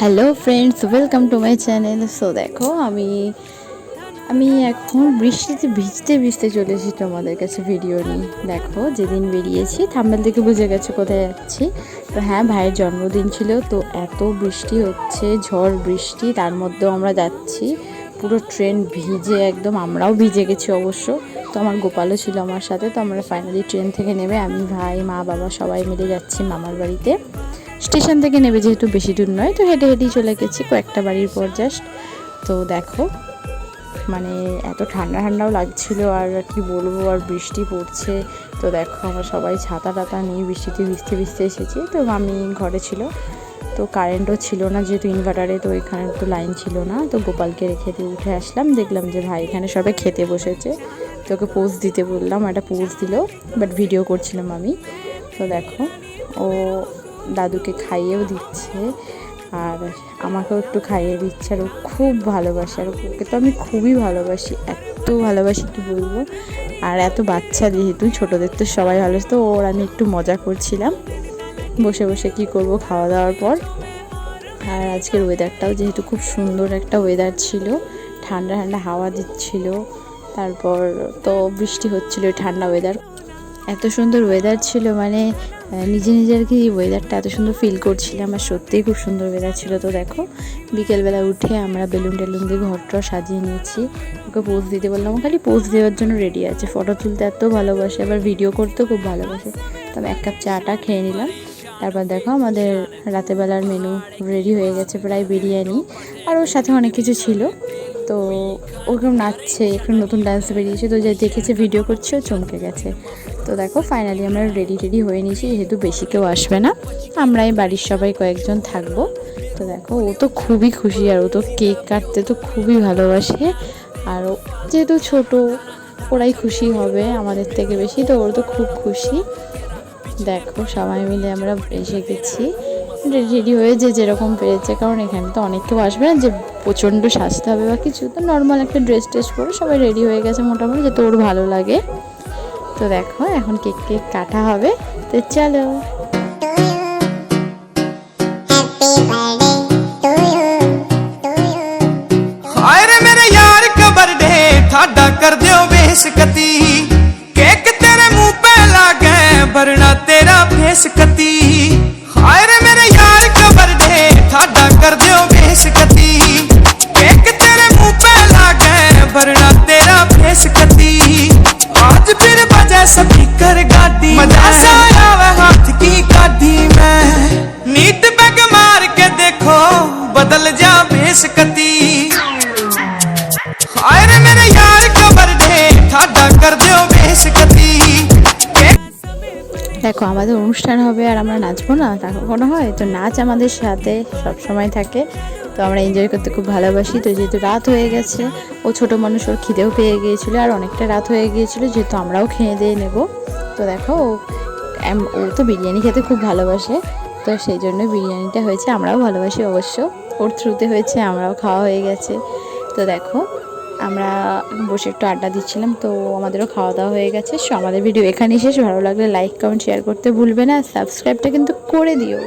Hello friends, welcome to my channel. So দেখো আমি আমি এখন বৃষ্টিতে ভিজতে ভিজতে চলে এসেছি তোমাদের কাছে ভিডিও নিয়ে। দেখো যেদিন বেরিয়েছি থাম্বনেল থেকে বুঝে গেছে কোথায় যাচ্ছি। তো হ্যাঁ, ভাইয়ের জন্মদিন ছিল, তো এত বৃষ্টি হচ্ছে, ঝড় বৃষ্টি, তার মধ্যেও আমরা যাচ্ছি পুরো ট্রেন ভিজে, একদম আমরাও ভিজে গেছি অবশ্য। তো আমার গোপালও ছিল আমার সাথে। তো আমরা ফাইনালি ট্রেন থেকে নেমে আমি, ভাই, মা, বাবা সবাই মিলে যাচ্ছি মামার বাড়িতে। স্টেশন থেকে নেবে, যেহেতু বেশি দূর নয়, তো হেঁটে হেঁটেই চলে গেছি কয়েকটা বাড়ির পর জাস্ট। তো দেখো মানে এত ঠান্ডা ঠান্ডাও লাগছিল, আর কি বলবো, আর বৃষ্টি পড়ছে। তো দেখো আমরা সবাই ছাতা টাতা নিয়ে বৃষ্টিতে ভিজতে ভিজতে এসেছি। তো আমি ঘরে ছিল, তো কারেন্টও ছিল না যেহেতু ইনভার্টারে, তো এখানে তো লাইন ছিল না। তো গোপালকে রেখে দিয়ে উঠে আসলাম, দেখলাম যে ভাই এখানে সবাই খেতে বসেছে। তোকে পোজ দিতে বললাম, একটা পোজ দিল, বাট ভিডিও করছিলাম আমি। তো দেখো ও দাদুকে খাইয়েও দিচ্ছে, আর আমাকেও একটু খাইয়ে দিচ্ছে, আর ও খুব ভালোবাসে, আর ওকে তো আমি খুবই ভালোবাসি, এত ভালোবাসি কি বলবো। আর এত বাচ্চা যেহেতু, ছোটোদের তো সবাই ভালোবাসে, তো ওর আমি একটু মজা করছিলাম বসে বসে, কি করব খাওয়া দাওয়ার পর। আর আজকের ওয়েদারটাও যেহেতু খুব সুন্দর একটা ওয়েদার ছিল, ঠান্ডা ঠান্ডা হাওয়া দিচ্ছিল, তারপর তো বৃষ্টি হচ্ছিল, ঠান্ডা ওয়েদার, এত সুন্দর ওয়েদার ছিল, মানে নিজে নিজে আর কি ওয়েদারটা এত সুন্দর ফিল করছিলাম, আর সত্যিই খুব সুন্দর ওয়েদার ছিল। তো দেখো বিকেলবেলা উঠে আমরা বেলুন টেলুন দিয়ে ঘরটা সাজিয়ে নিয়েছি। ওকে পোজ দিতে বললাম, ও খালি পোজ দেওয়ার জন্য রেডি আছে, ফটো তুলতে এত ভালোবাসে, আবার ভিডিও করতেও খুব ভালোবাসে। তবে এক কাপ চাটা খেয়ে নিলাম। তারপর দেখো আমাদের রাতেরবেলার মেনু রেডি হয়ে গেছে, প্রায় বিরিয়ানি, আর ওর সাথে অনেক কিছু ছিল। তো ওরকম নাচছে, একটু নতুন ডান্স বেরিয়েছে, তো যে দেখেছে ভিডিও করছে ও চমকে গেছে। তো দেখো ফাইনালি আমরা রেডি হয়ে নিয়েছি, যেহেতু বেশি কেউ আসবে না, আমরাই বাড়ির সবাই কয়েকজন থাকবো। তো দেখো ও তো খুবই খুশি, আর ও তো কেক কাটতে তো খুবই ভালোবাসে, আর ও যেহেতু ছোট, ওরাই খুশি হবে আমাদের থেকে বেশি, তো ওর তো খুব খুশি। দেখো সবাই মিলে আমরা এসে গেছি, রেডি হয়ে যে যেরকম পেরেছে, কারণ এখানে তো অনেক কেউ আসবে না যে প্রচণ্ড সাজতে হবে বা কিছু, তো নর্মাল একটা ড্রেস পরে সবাই রেডি হয়ে গেছে মোটামুটি, যাতে ওর ভালো লাগে। তো দেখো এখন কেক কাটা হবে, তো চলো। हाय रे मेरे यार का बर्थडे ठाडा कर दियो बेसकती, केक तेरे मुंह पे लागे भरना तेरा फेस कती। हाय रे मेरे यार का बर्थडे ठाडा कर दियो बेसकती, केक तेरे मुंह पे लागे भरना तेरा फेस कती। आज फिर बजे स्पीकर गाड़ी, मजा सा आवे हाथ की गाड़ी में, नीट बैग मार के देखो बदल जा बेसकती। हाय रे मेरे यार का बर्थडे ठाडा कर दियो बेसकती। দেখো আমাদের অনুষ্ঠান হবে আর আমরা নাচবো না, তা কখনো হয়? তো নাচ আমাদের সাথে সব সময় থাকে, তো আমরা এনজয় করতে খুব ভালোবাসি। তো যেহেতু রাত হয়ে গেছে, ও ছোটো মানুষ, ওর খিদেও পেয়ে গিয়েছিলো, আর অনেকটা রাত হয়ে গিয়েছিলো, যেহেতু আমরাও খেয়ে দিয়ে নেবো। তো দেখো ও তো বিরিয়ানি খেতে খুব ভালোবাসে, তো সেই জন্য বিরিয়ানিটা হয়েছে, আমরাও ভালোবাসি অবশ্য, ওর থ্রুতে হয়েছে, আমরাও খাওয়া হয়ে গেছে। তো দেখো আমরা বসে একটু আড্ডা দিচ্ছিলাম, তো আমাদেরও খাওয়া দাওয়া হয়ে গেছে। সো আমাদের ভিডিও এখানেই শেষ। ভালো লাগলে লাইক, কমেন্ট, শেয়ার করতে ভুলবে না, সাবস্ক্রাইবটা কিন্তু করে দিও।